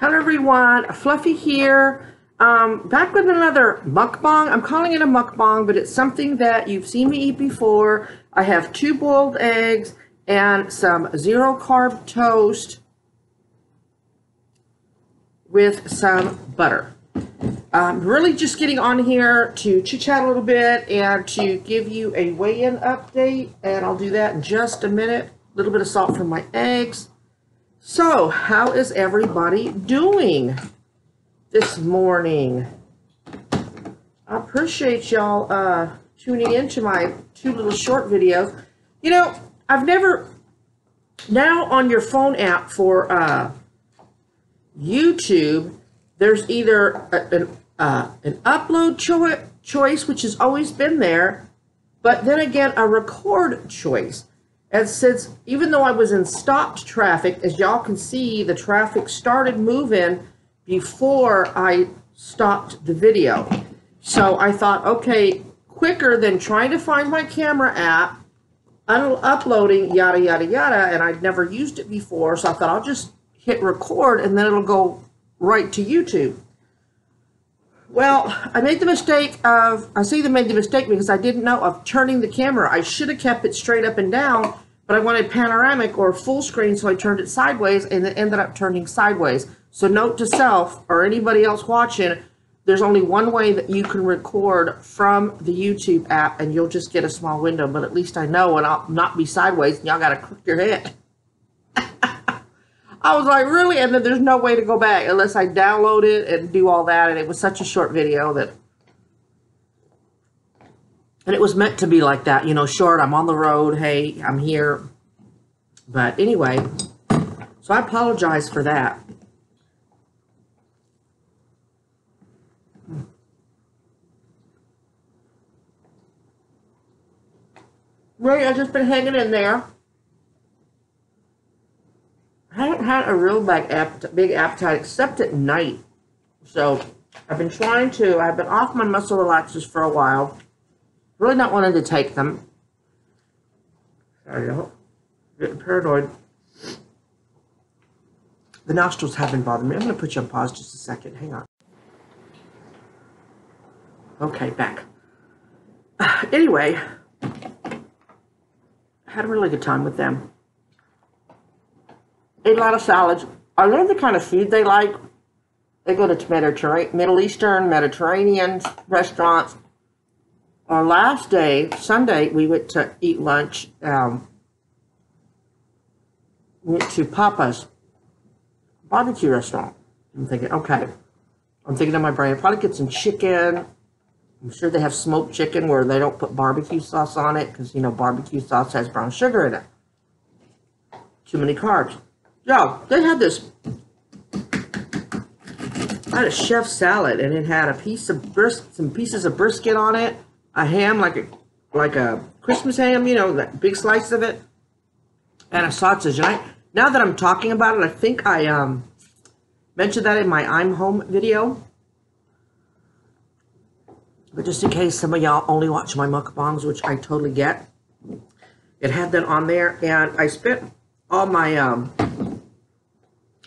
Hello everyone, Fluffy here, back with another mukbang. I'm calling it a mukbang, but it's something that you've seen me eat before. I have 2 boiled eggs and some 0 carb toast with some butter. I'm really just getting on here to chit chat a little bit and to give you a weigh-in update, and I'll do that in just a minute. A little bit of salt from my eggs. So, how is everybody doing this morning? I appreciate y'all tuning into my 2 little short videos. You know, I've never, now on your phone app for YouTube, there's either an upload choice, which has always been there, but then again, a record choice. And since, even though I was in stopped traffic, as y'all can see, the traffic started moving before I stopped the video. So I thought, okay, quicker than trying to find my camera app, uploading, yada, yada, yada, and I'd never used it before, so I thought I'll just hit record and then it'll go right to YouTube. Well, I made the mistake of, I say I made the mistake because I didn't know of turning the camera. I should have kept it straight up and down, but I wanted panoramic or full screen, so I turned it sideways, and it ended up turning sideways. So note to self, or anybody else watching, there's only one way that you can record from the YouTube app, and you'll just get a small window, but at least I know, and I'll not be sideways, and y'all got to click your head. I was like, really? And then there's no way to go back unless I download it and do all that. And it was such a short video that, and it was meant to be like that, you know, short. I'm on the road. Hey, I'm here. But anyway, so I apologize for that. Right, I've just been hanging in there. I haven't had a real big appetite except at night. So I've been trying to, I've been off my muscle relaxers for a while. Really not wanting to take them. Sorry, I'm getting paranoid. The nostrils have been bothering me. I'm going to put you on pause just a second. Hang on. Okay, back. Anyway, I had a really good time with them. Ate a lot of salads. I learned the kind of food they like. They go to Middle Eastern, Mediterranean restaurants. Our last day, Sunday, we went to eat lunch. We went to Papa's barbecue restaurant. I'm thinking, okay. I'm thinking in my brain, I'll probably get some chicken. I'm sure they have smoked chicken where they don't put barbecue sauce on it because, you know, barbecue sauce has brown sugar in it. Too many carbs. Yeah, they had this, I had a chef salad, and it had a piece of some pieces of brisket on it, a ham, like a Christmas ham, you know, that big slice of it, and a sausage. And now that I'm talking about it, I think I mentioned that in my I'm Home video. But just in case some of y'all only watch my mukbangs, which I totally get, it had that on there, and I spent all my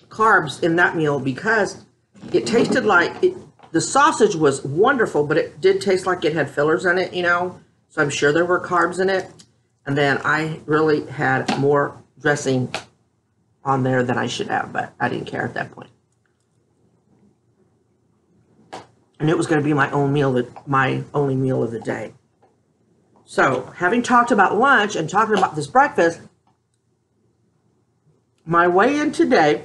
carbs in that meal because it tasted like the sausage was wonderful, but it did taste like it had fillers in it, you know, so I'm sure there were carbs in it. And then I really had more dressing on there than I should have, but I didn't care at that point. And it was going to be my only meal of the day. So, having talked about lunch and talking about this breakfast, my weigh-in today,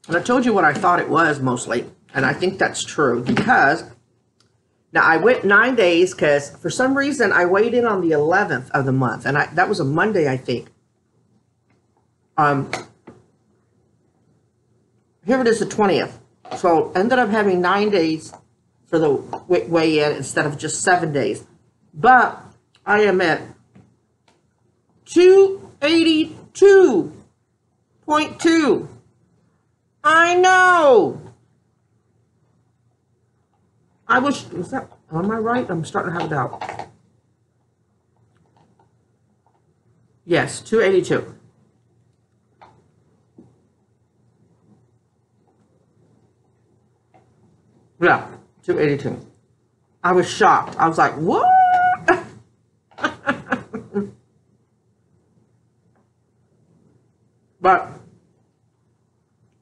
and I told you what I thought it was mostly, and I think that's true because, now I went 9 days because for some reason I weighed in on the 11th of the month, and that was a Monday, I think. Here it is, the 20th. So ended up having 9 days for the weigh-in instead of just 7 days. But I am at 282.2. I know. Is that, am I right? I'm starting to have a doubt. Yes, 282. 282. I was shocked. I was like, what? But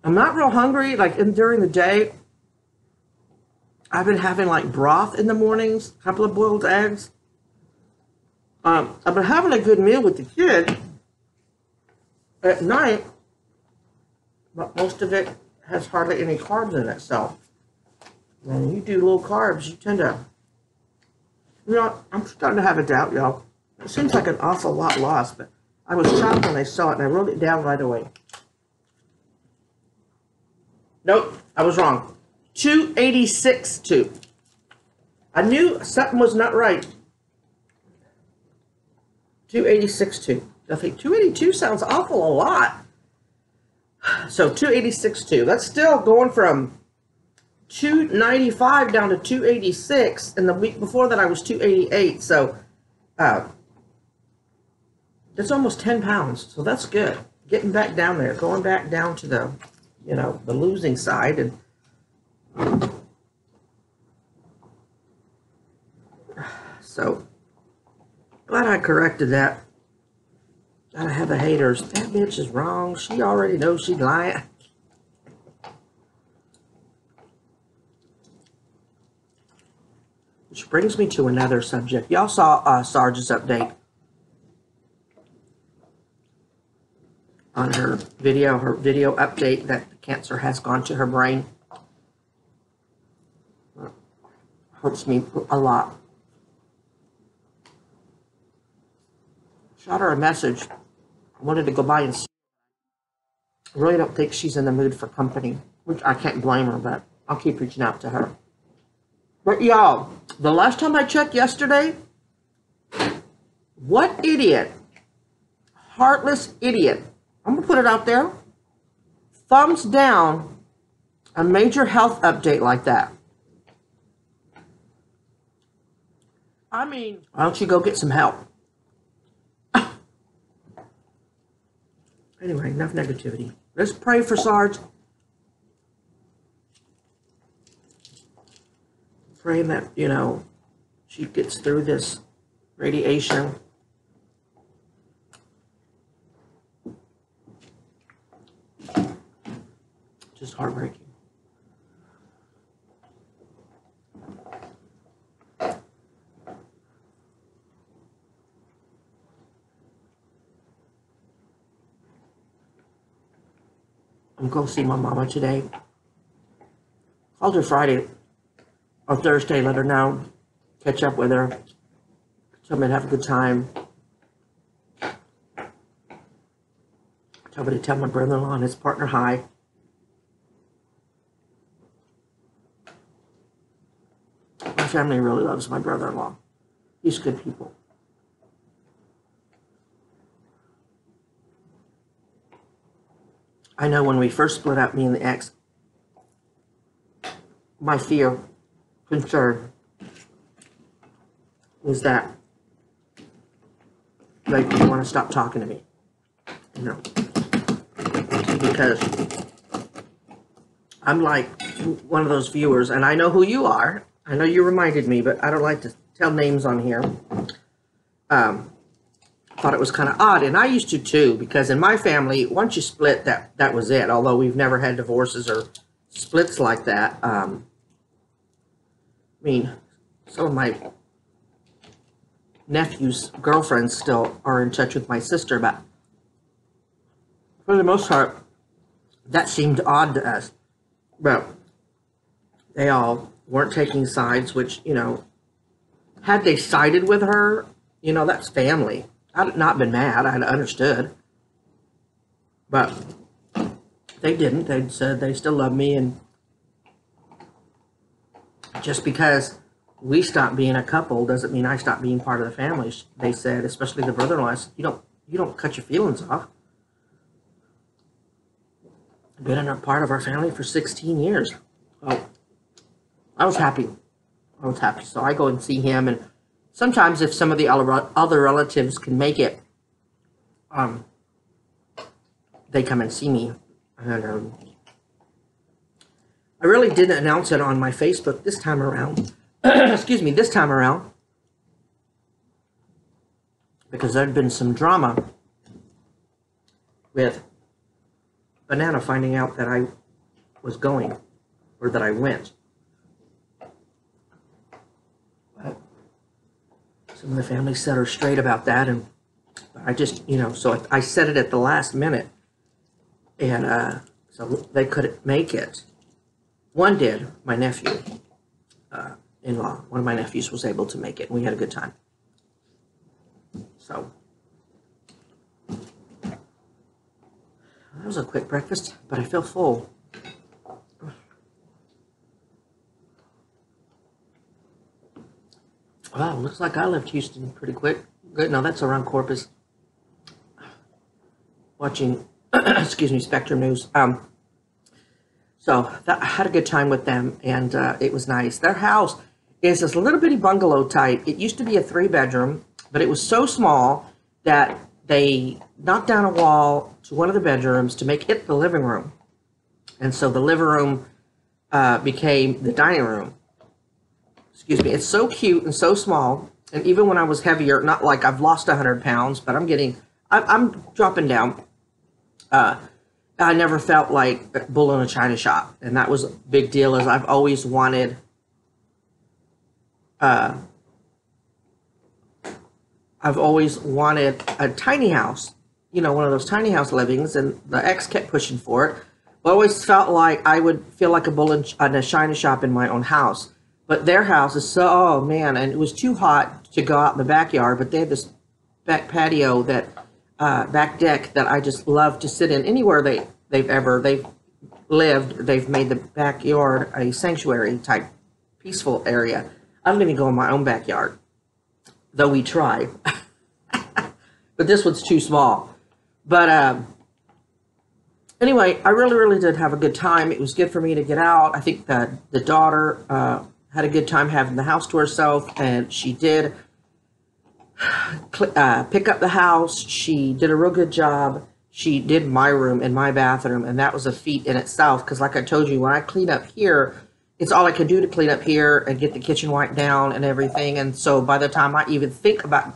I'm not real hungry. Like during the day, I've been having like broth in the mornings, a couple of boiled eggs. I've been having a good meal with the kid at night, but most of it has hardly any carbs in it. So when you do low carbs, you tend to, you know, I'm starting to have a doubt, y'all. It seems like an awful lot lost, but I was shocked when I saw it and I wrote it down right away. Nope, I was wrong. 286.2. I knew something was not right. 286.2. I think 282 sounds awful a lot. So 286.2. That's still going from 295 down to 286. And the week before that I was 288. So that's almost 10 pounds. So that's good. Getting back down there. Going back down to the, you know, the losing side. And so glad I corrected that. Gotta have the haters. That bitch is wrong. She already knows she's lying. Which brings me to another subject. Y'all saw Sarge's update on her video update that the cancer has gone to her brain. Hurts me a lot. Shot her a message. I wanted to go by and see. I really don't think she's in the mood for company, which I can't blame her, but I'll keep reaching out to her. But y'all, the last time I checked yesterday, what idiot, heartless idiot, I'm going to put it out there, thumbs down a major health update like that. I mean, why don't you go get some help? Anyway, enough negativity. Let's pray for Sarge. Praying that, you know, she gets through this radiation. Just heartbreaking. I'm going to see my mama today. Called her Friday or Thursday, let her know, catch up with her, tell me to have a good time. Tell me to tell my brother-in-law and his partner hi. My family really loves my brother-in-law. He's good people. I know when we first split up, me and the ex, my fear, concern, was that they didn't want to stop talking to me. You know, because I'm like one of those viewers, and I know who you are. I know you reminded me, but I don't like to tell names on here. Thought it was kind of odd, and I used to too, because in my family, once you split, that was it. Although we've never had divorces or splits like that. I mean, some of my nephew's girlfriends still are in touch with my sister, but for the most part, that seemed odd to us. But they all weren't taking sides, which, you know, had they sided with her, you know, that's family. I'd not been mad. I'd understood. But they didn't. They said they still love me, and just because we stopped being a couple doesn't mean I stopped being part of the family. They said, especially the brother-in-law, you don't cut your feelings off. I've been a part of our family for 16 years. Oh, I was happy. So I go and see him, and sometimes if some of the other relatives can make it, they come and see me. And I really didn't announce it on my Facebook this time around. Excuse me, this time around. Because there'd been some drama with Banana finding out that I was going, or that I went. But some of the family set her straight about that, and I just, so I said it at the last minute, and so they couldn't make it. One did, my nephew, in-law, one of my nephews was able to make it, and we had a good time. So, that was a quick breakfast, but I feel full. Wow, looks like I left Houston pretty quick. Good, no, that's around Corpus. Watching, excuse me, Spectrum News. So I had a good time with them, and it was nice. Their house is this little bitty bungalow type. It used to be a 3-bedroom, but it was so small that they knocked down a wall to one of the bedrooms to make it the living room. And so the living room became the dining room. Excuse me. It's so cute and so small. And even when I was heavier, not like I've lost 100 pounds, but I'm dropping down. I never felt like a bull in a china shop. And that was a big deal, as I've always wanted a tiny house, one of those tiny house livings, and the ex kept pushing for it. I always felt like I would feel like a bull in a china shop in my own house. But their house is so, oh man, and it was too hot to go out in the backyard, but they had this back patio, back deck that I just love to sit in. Anywhere they've lived, they've made the backyard a sanctuary type peaceful area. I don't even go in my own backyard, though we try. But this one's too small. But anyway, I really, really did have a good time. It was good for me to get out. I think that the daughter had a good time having the house to herself, and she did pick up the house. She did a real good job. She did my room and my bathroom, and that was a feat in itself, because like I told you, when I clean up here, it's all I can do to clean up here and get the kitchen wiped down and everything. And so by the time I even think about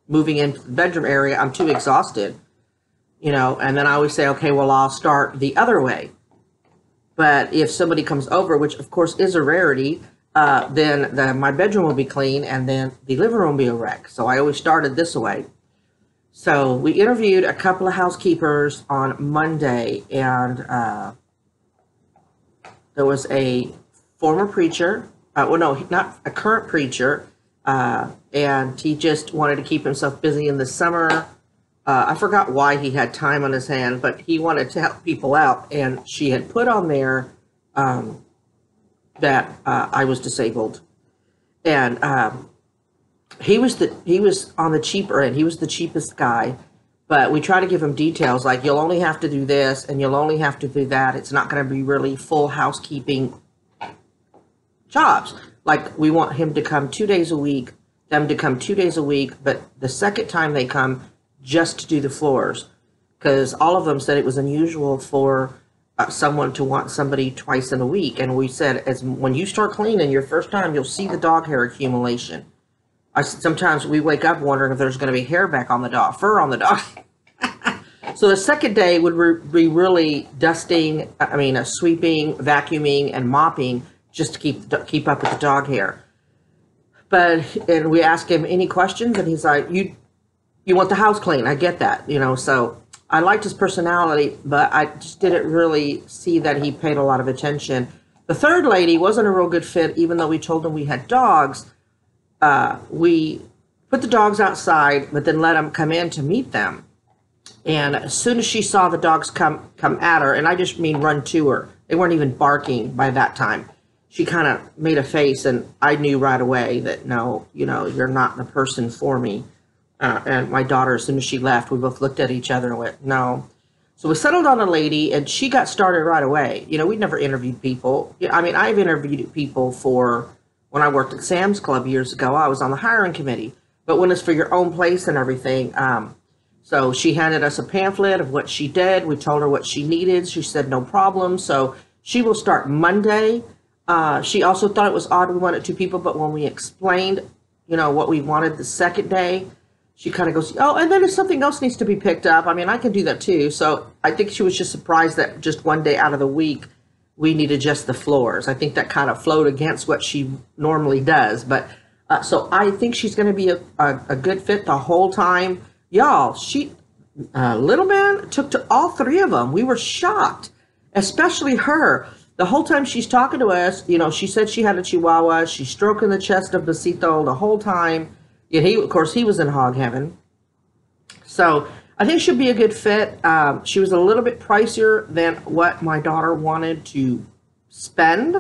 moving into the bedroom area, I'm too exhausted, and then I always say, okay, well, I'll start the other way. But if somebody comes over, which of course is a rarity, then my bedroom will be clean, and then the living room will be a wreck. So I always started this way. So we interviewed a couple of housekeepers on Monday, and there was a former preacher, well, no, not a current preacher, and he just wanted to keep himself busy in the summer. I forgot why he had time on his hand, but he wanted to help people out, and she had put on there that I was disabled, and he was on the cheaper end. He was the cheapest guy, but we try to give him details like, you'll only have to do this and you'll only have to do that. It's not going to be really full housekeeping jobs. Like, we want him to come 2 days a week, them to come 2 days a week, but the second time they come, just to do the floors, because all of them said it was unusual for someone to want somebody twice in a week. And we said, when you start cleaning your first time, you'll see the dog hair accumulation. Sometimes we wake up wondering if there's going to be hair back on the dog, fur on the dog. So the second day would be really dusting, sweeping, vacuuming, and mopping, just to keep up with the dog hair. And we asked him any questions, and he's like, you want the house clean. I get that, so I liked his personality, but I just didn't really see that he paid a lot of attention. The third lady wasn't a real good fit, even though we told him we had dogs. We put the dogs outside, but then let them come in to meet them. And as soon as she saw the dogs come at her, and I just mean run to her, they weren't even barking by that time. She kind of made a face, and I knew right away that, no, you're not the person for me. And my daughter, as soon as she left, we both looked at each other and went, no. So we settled on a lady, and she got started right away. We'd never interviewed people. I've interviewed people when I worked at Sam's Club years ago. I was on the hiring committee. But when it's for your own place and everything, so she handed us a pamphlet of what she did. We told her what she needed. She said no problem. So She will start Monday. She also thought it was odd we wanted 2 people, but when we explained, you know, what we wanted the second day, she kind of goes, oh, and then if something else needs to be picked up, I mean, I can do that too. So I think she was just surprised that just one day out of the week, we needed just the floors. I think that kind of flowed against what she normally does. But so I think she's going to be a good fit the whole time. Y'all, Little Man took to all 3 of them. We were shocked, especially her. The whole time she's talking to us, you know, she said she had a Chihuahua. She's stroking the chest of Besito the whole time. And of course, he was in hog heaven. So I think she'll be a good fit. She was a little bit pricier than what my daughter wanted to spend,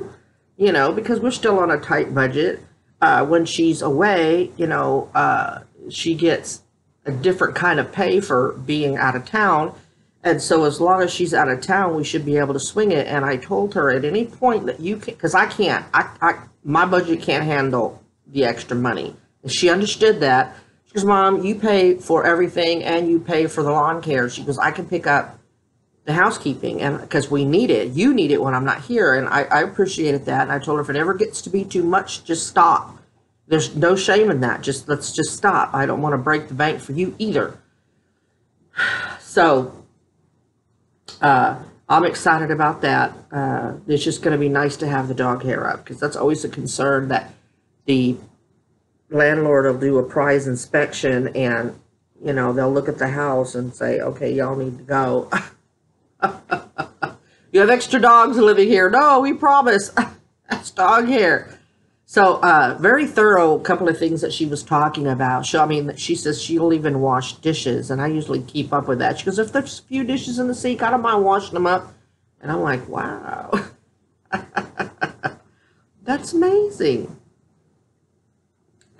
you know, because we're still on a tight budget. When she's away, you know, she gets a different kind of pay for being out of town. And so as long as she's out of town, we should be able to swing it. And I told her at any point that you can, because I can't, my budget can't handle the extra money. And she understood that. She goes, Mom, you pay for everything and you pay for the lawn care. She goes, I can pick up the housekeeping, and because we need it. You need it when I'm not here. And I appreciated that. And I told her, if it ever gets to be too much, just stop. There's no shame in that. Let's just stop. I don't want to break the bank for you either. So I'm excited about that. It's just going to be nice to have the dog hair up, because that's always a concern, that the landlord will do a prize inspection and, you know, they'll look at the house and say, okay, y'all need to go. You have extra dogs living here. No, we promise. That's dog hair. So very thorough couple of things that she was talking about. She says she'll even wash dishes, and I usually keep up with that. She goes, if there's a few dishes in the sink, I don't mind washing them up. And I'm like, wow. That's amazing.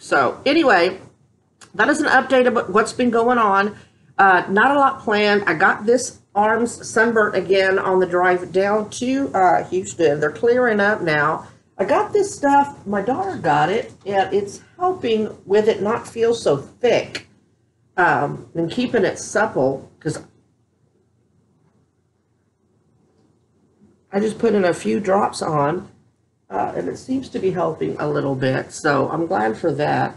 So anyway, that is an update about what's been going on. Not a lot planned. I got this arms sunburnt again on the drive down to Houston. They're clearing up now. I got this stuff. My daughter got it, and it's helping with it not feel so thick and keeping it supple, because I just put in a few drops on. And it seems to be helping a little bit, so I'm glad for that.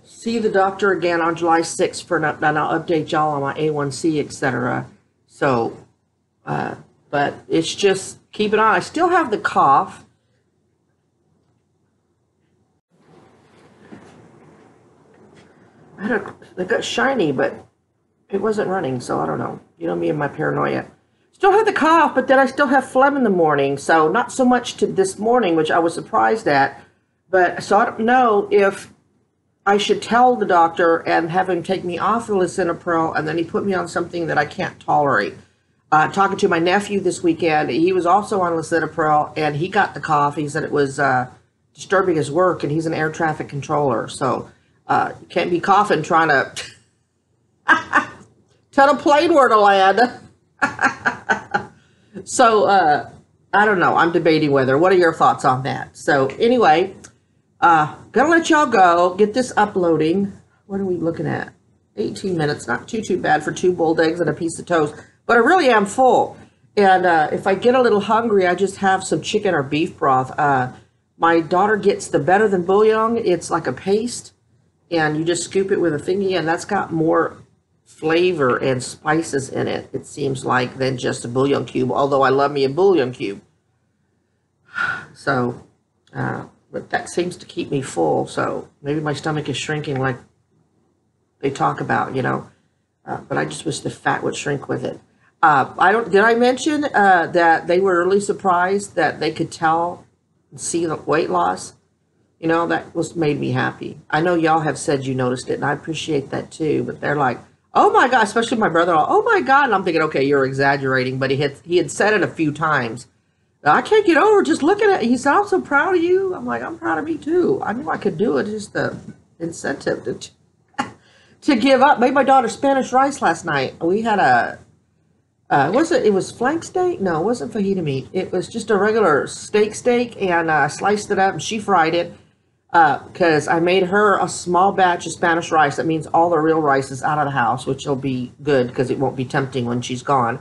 See the doctor again on July 6th for an update, and I'll update y'all on my A1C, etc. So, but it's just, keep an eye. I still have the cough. It got shiny, but it wasn't running, so I don't know. You know me and my paranoia. Still have the cough, but then I still have phlegm in the morning. So not so much to this morning, which I was surprised at. But so I don't know if I should tell the doctor and have him take me off the lisinopril, and then he put me on something that I can't tolerate. Talking to my nephew this weekend, he was also on lisinopril, and he got the cough. He said it was disturbing his work, and he's an air traffic controller. So you can't be coughing trying to tell a plane where to land. So, I don't know. I'm debating whether. What are your thoughts on that? So, anyway, gonna let y'all go. Get this uploading. What are we looking at? 18 minutes. Not too bad for 2 boiled eggs and a piece of toast. But I really am full. And if I get a little hungry, I just have some chicken or beef broth. My daughter gets the Better Than Bouillon. It's like a paste. And you just scoop it with a thingy. And that's got more flavor and spices in it, it seems like, than just a bouillon cube, although I love me a bouillon cube. So but that seems to keep me full, so maybe my stomach is shrinking like they talk about, you know. But I just wish the fat would shrink with it. Did I mention that they were really surprised that they could tell and see the weight loss? You know, that made me happy. I know y'all have said you noticed it, and I appreciate that too, but they're like, oh my God, especially my brother-in-law, oh my God. And I'm thinking, okay, you're exaggerating, but he had said it a few times. I can't get over just looking at it. He said, I'm so proud of you. I'm like, I'm proud of me too. I knew I could do it. Just the incentive to give up. Made my daughter Spanish rice last night. We had it was flank steak? No, it wasn't fajita meat. It was just a regular steak, and I sliced it up and she fried it. Because I made her a small batch of Spanish rice. That means all the real rice is out of the house, which will be good because it won't be tempting when she's gone.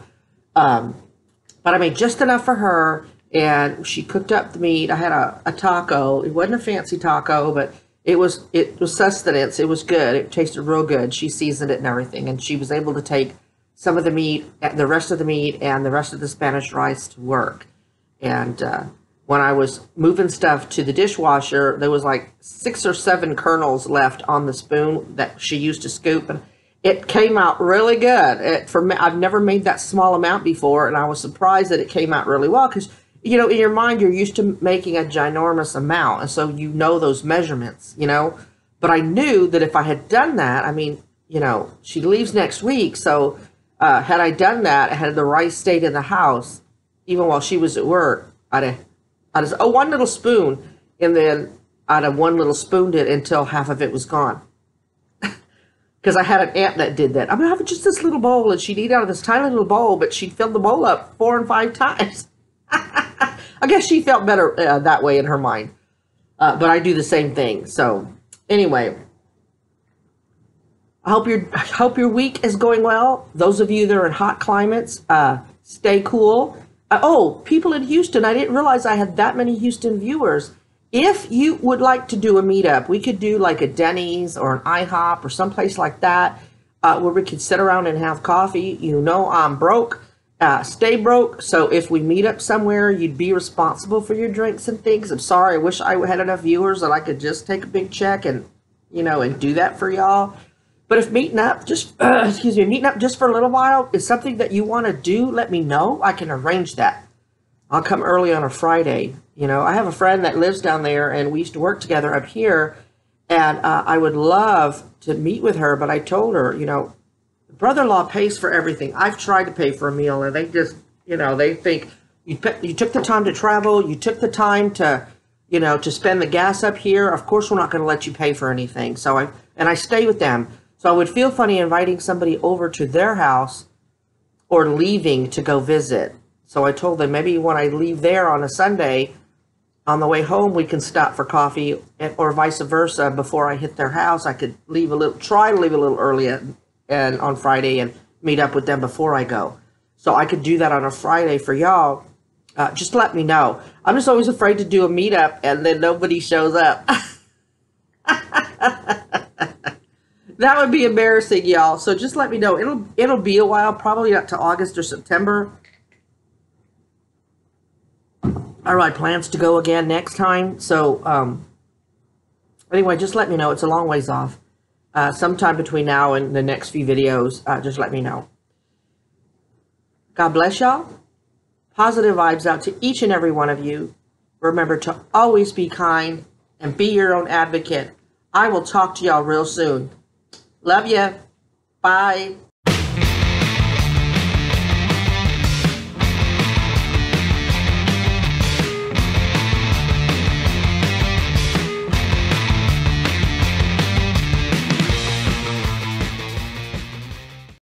But but I made just enough for her, and she cooked up the meat. I had a taco. It wasn't a fancy taco, but it was sustenance. It was good. It tasted real good. She seasoned it and everything, and she was able to take some of the meat, the rest of the meat, and the rest of the Spanish rice to work. And when I was moving stuff to the dishwasher, there was like 6 or 7 kernels left on the spoon that she used to scoop, and it came out really good. For me, I've never made that small amount before, and I was surprised that it came out really well because, you know, in your mind, you're used to making a ginormous amount, and so you know those measurements, you know. But I knew that if I had done that, I mean, you know, she leaves next week, so had I done that, had the rice stayed in the house, even while she was at work, I'd have one little spoon, and then I'd have one little spooned it until half of it was gone. Because I had an aunt that did that. I'm going to have just this little bowl, and she'd eat out of this tiny little bowl, but she'd fill the bowl up 4 and 5 times. I guess she felt better that way in her mind. But I do the same thing. So anyway, I hope your week is going well. Those of you that are in hot climates, stay cool. Oh, people in Houston, I didn't realize I had that many Houston viewers. If you would like to do a meetup, we could do like a Denny's or an IHOP or someplace like that where we could sit around and have coffee. You know I'm broke, stay broke. So if we meet up somewhere, you'd be responsible for your drinks and things. I'm sorry, I wish I had enough viewers that I could just take a big check and, you know, and do that for y'all. But if meeting up just, meeting up just for a little while is something that you want to do, let me know. I can arrange that. I'll come early on a Friday. You know, I have a friend that lives down there, and we used to work together up here, and I would love to meet with her, but I told her, you know, brother-in-law pays for everything. I've tried to pay for a meal, and they just, you know, they think you took the time to travel, you took the time to, you know, to spend the gas up here. Of course, we're not going to let you pay for anything. So I stay with them. So I would feel funny inviting somebody over to their house or leaving to go visit. So I told them maybe when I leave there on a Sunday, on the way home, we can stop for coffee, or vice versa. Before I hit their house, I could try to leave a little early and on Friday and meet up with them before I go. So I could do that on a Friday for y'all. Just let me know. I'm just always afraid to do a meetup and then nobody shows up. That would be embarrassing, y'all. So just let me know. It'll be a while, probably up to August or September. All right, plans to go again next time. So anyway, just let me know. It's a long ways off. Sometime between now and the next few videos, just let me know. God bless y'all. Positive vibes out to each and every one of you. Remember to always be kind and be your own advocate. I will talk to y'all real soon. Love ya. Bye.